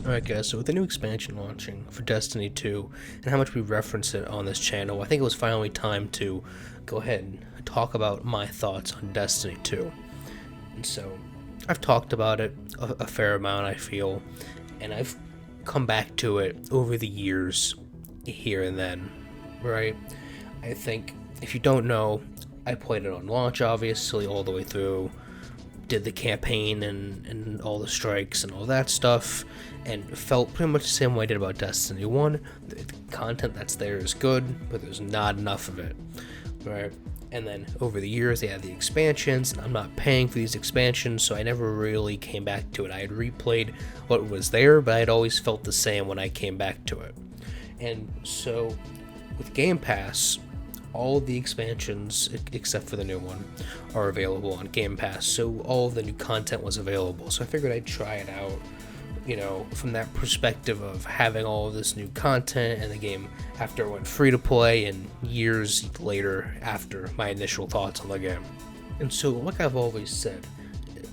Alright guys, so with the new expansion launching for Destiny 2, and how much we reference it on this channel, I think it was finally time to go ahead and talk about my thoughts on Destiny 2. And so, I've talked about it a fair amount, I feel, and I've come back to it over the years, here and then, right? I think, if you don't know, I played it on launch, obviously, all the way through, did the campaign and all the strikes and all that stuff, and felt pretty much the same way I did about Destiny 1. The content that's there is good, but there's not enough of it, right? And then over the years they had the expansions, and I'm not paying for these expansions, so I never really came back to it. I had replayed what was there, but I had always felt the same when I came back to it. And so with Game Pass, all of the expansions, except for the new one, are available on Game Pass, so all of the new content was available. So I figured I'd try it out, you know, from that perspective of having all of this new content and the game after it went free to play and years later after my initial thoughts on the game. And so, like I've always said,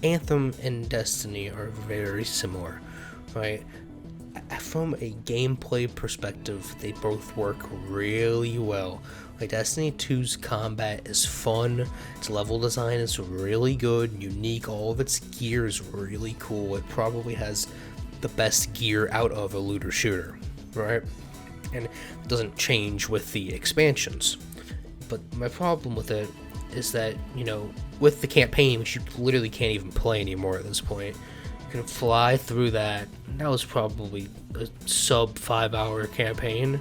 Anthem and Destiny are very similar, right? From a gameplay perspective, they both work really well. Like Destiny 2's combat is fun, its level design is really good, unique, all of its gear is really cool. It probably has the best gear out of a looter shooter, right? And it doesn't change with the expansions. But my problem with it is that, you know, with the campaign, which you literally can't even play anymore at this point, you can fly through that. That was probably a sub 5-hour campaign,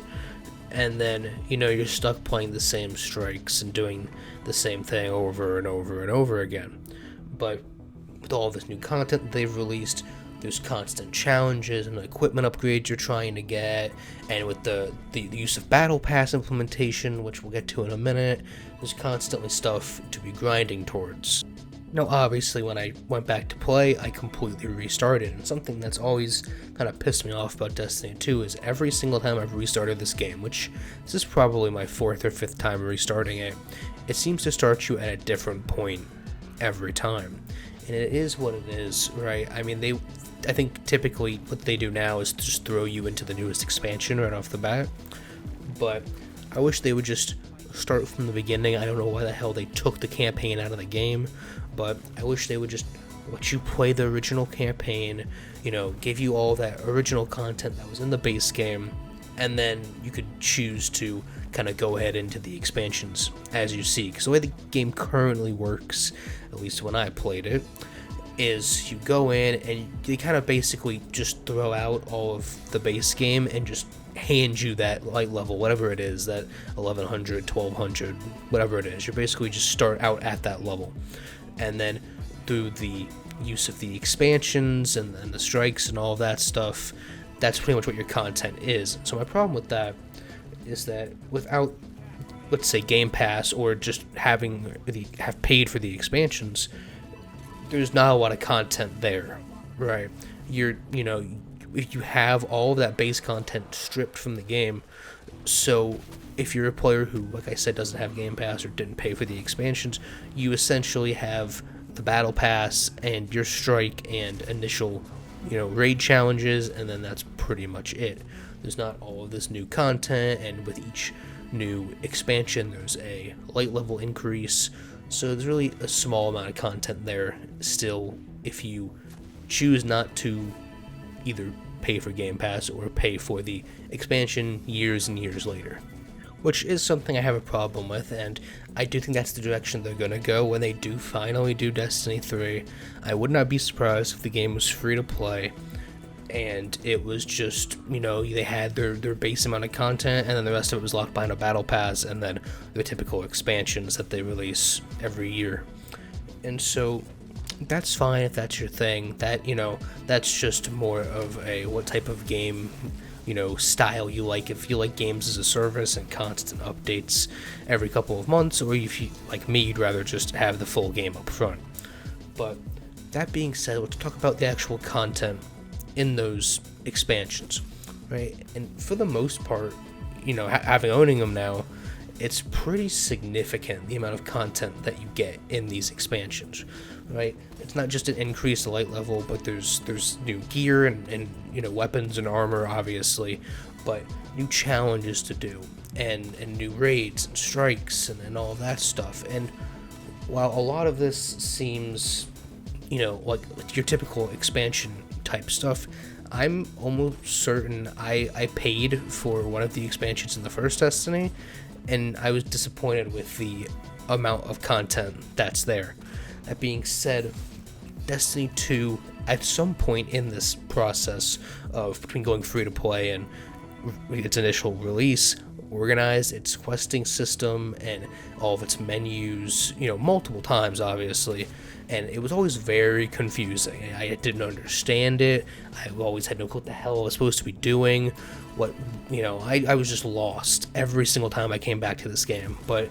and then, you know, you're stuck playing the same strikes and doing the same thing over and over and over again. But with all this new content that they've released, there's constant challenges and equipment upgrades you're trying to get, and with the use of Battle Pass implementation, which we'll get to in a minute, there's constantly stuff to be grinding towards. Now, obviously, when I went back to play, I completely restarted, and something that's always kind of pissed me off about Destiny 2 is every single time I've restarted this game, which this is probably my 4th or 5th time restarting it, it seems to start you at a different point every time. And it is what it is, right? I mean, I think typically what they do now is just throw you into the newest expansion right off the bat, but I wish they would just start from the beginning. I don't know why the hell they took the campaign out of the game, but I wish they would just let you play the original campaign, you know, give you all that original content that was in the base game, and then you could choose to kind of go ahead into the expansions as you see. Because the way the game currently works, at least when I played it, is you go in and they kind of basically just throw out all of the base game and just hand you that light level, whatever it is, that 1100, 1200, whatever it is. You basically just start out at that level, and then through the use of the expansions and the strikes and all of that stuff, that's pretty much what your content is. So my problem with that is that without, let's say, Game Pass, or just have paid for the expansions, there's not a lot of content there, right? You know, if you have all of that base content stripped from the game, so if you're a player who, like I said, doesn't have Game Pass or didn't pay for the expansions, you essentially have the Battle Pass and your strike and initial, you know, raid challenges, and then that's pretty much it. There's not all of this new content, and with each new expansion there's a light level increase, so there's really a small amount of content there still if you choose not to either pay for Game Pass or pay for the expansion years and years later, which is something I have a problem with, and I do think that's the direction they're going to go when they do finally do Destiny 3. I would not be surprised if the game was free to play and it was just, you know, they had their base amount of content, and then the rest of it was locked behind a Battle Pass, and then the typical expansions that they release every year. And so that's fine if that's your thing. That, you know, that's just more of a what type of game, you know, style you like. If you like games as a service and constant updates every couple of months, or if you, like me, you'd rather just have the full game up front. But that being said, let's talk about the actual content in those expansions, right? And for the most part, you know, owning them now, it's pretty significant, the amount of content that you get in these expansions, right? It's not just an increased light level, but there's new gear and weapons and armor, obviously, but new challenges to do, and new raids and strikes and all of that stuff. And while a lot of this seems, like your typical expansion type stuff, I'm almost certain I paid for one of the expansions in the first Destiny, and I was disappointed with the amount of content that's there. That being said, Destiny 2, at some point in this process of between going free to play and its initial release, organized its questing system and all of its menus, multiple times, obviously, and it was always very confusing. I didn't understand it. I always had no clue what the hell I was supposed to be doing. I was just lost every single time I came back to this game. But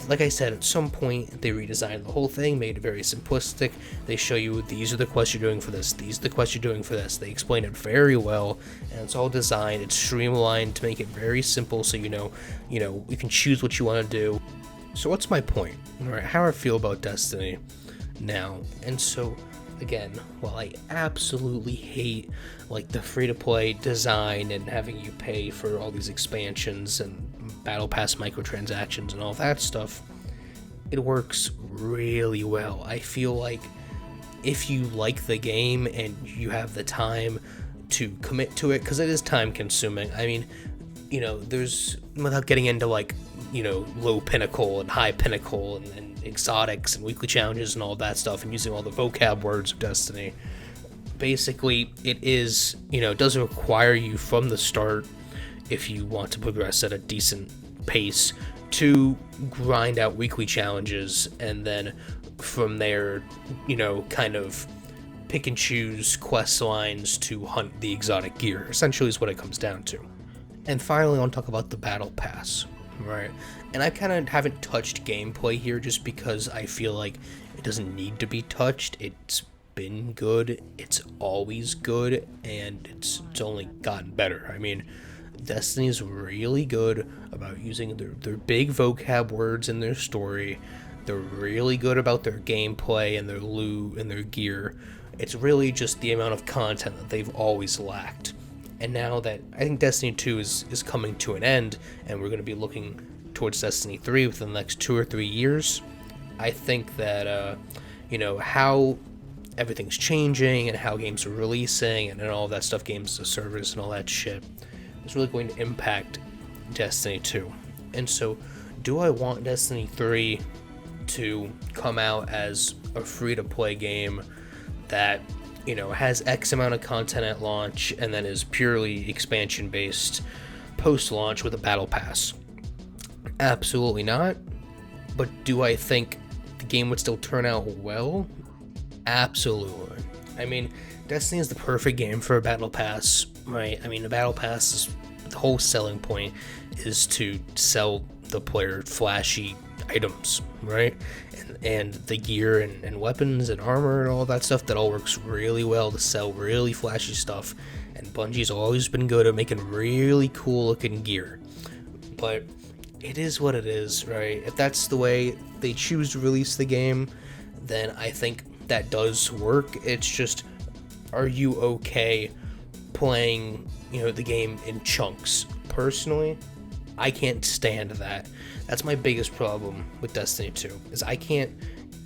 like I said, at some point they redesigned the whole thing, made it very simplistic. They show you these are the quests you're doing for this, these are the quests you're doing for this. They explain it very well, and it's all designed, it's streamlined to make it very simple, so you can choose what you want to do. So what's my point? Alright, how I feel about Destiny now. And so again, while I absolutely hate the free-to-play design and having you pay for all these expansions and battle pass microtransactions and all that stuff, it works really well. I feel like if you like the game and you have the time to commit to it, because it is time consuming. I mean, there's, without getting into low pinnacle and high pinnacle and exotics and weekly challenges and all that stuff and using all the vocab words of Destiny, basically it is, it doesn't require you from the start, if you want to progress at a decent pace, to grind out weekly challenges and then from there, kind of pick and choose quest lines to hunt the exotic gear, essentially is what it comes down to. And finally, I want to talk about the battle pass, right? And I kind of haven't touched gameplay here just because I feel like it doesn't need to be touched. It's been good, it's always good, and it's only gotten better. I mean, Destiny's really good about using their big vocab words in their story. They're really good about their gameplay and their loot and their gear. It's really just the amount of content that they've always lacked. And now that I think Destiny 2 is coming to an end, and we're going to be looking towards Destiny 3 within the next 2 or 3 years, I think that, how everything's changing and how games are releasing and all that stuff, games as a service and all that shit, is really going to impact Destiny 2. And so, do I want Destiny 3 to come out as a free-to-play game that, has X amount of content at launch and then is purely expansion-based post-launch with a battle pass? Absolutely not. But do I think the game would still turn out well? Absolutely. I mean, Destiny is the perfect game for a battle pass, right? I mean, the battle pass is, the whole selling point is to sell the player flashy items, right? And the gear and weapons and armor and all that stuff, that all works really well to sell really flashy stuff. And Bungie's always been good at making really cool looking gear. But it is what it is, right? If that's the way they choose to release the game, then I think that does work. It's just, are you okay playing, the game in chunks? Personally, I can't stand that. That's my biggest problem with Destiny 2, is I can't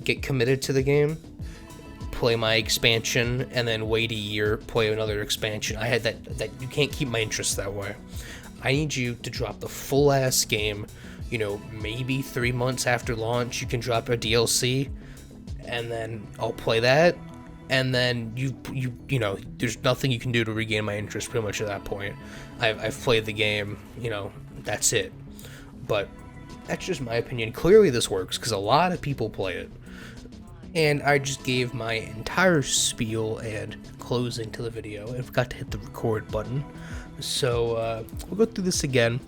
get committed to the game, play my expansion, and then wait a year, play another expansion. I had that you can't keep my interest that way. I need you to drop the full ass game, maybe 3 months after launch, you can drop a DLC, and then I'll play that, and then there's nothing you can do to regain my interest pretty much at that point. I've played the game, that's it. But that's just my opinion. Clearly this works because a lot of people play it. And I just gave my entire spiel and closing to the video and forgot to hit the record button. So we'll go through this again.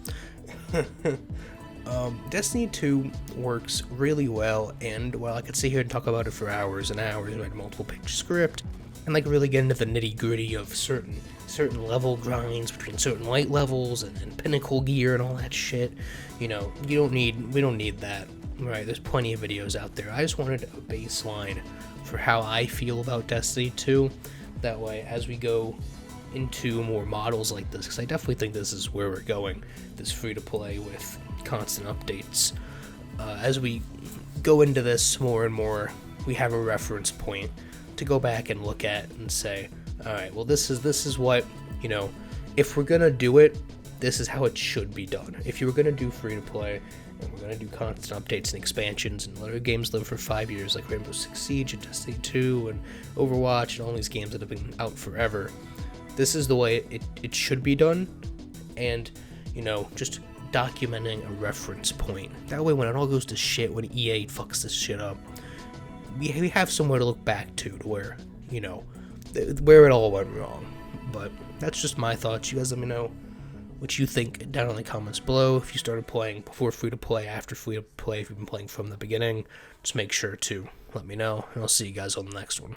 Destiny 2 works really well, and while I could sit here and talk about it for hours and hours, write a multiple page script, and like really get into the nitty gritty of certain level grinds between certain light levels and pinnacle gear and all that shit, we don't need that, right? There's plenty of videos out there. I just wanted a baseline for how I feel about Destiny 2. That way, as we go into more models like this, because I definitely think this is where we're going, this free-to-play with constant updates. As we go into this more and more, we have a reference point to go back and look at and say, alright, well this is what, if we're gonna do it, this is how it should be done. If you were gonna do free-to-play, and we're gonna do constant updates and expansions, and let our games live for 5 years, like Rainbow Six Siege and Destiny 2 and Overwatch and all these games that have been out forever, this is the way it should be done. And, just documenting a reference point. That way when it all goes to shit, when EA fucks this shit up, we have somewhere to look back to where, where it all went wrong. But that's just my thoughts. You guys let me know what you think down in the comments below. If you started playing before free-to-play, after free-to-play, if you've been playing from the beginning, just make sure to let me know, and I'll see you guys on the next one.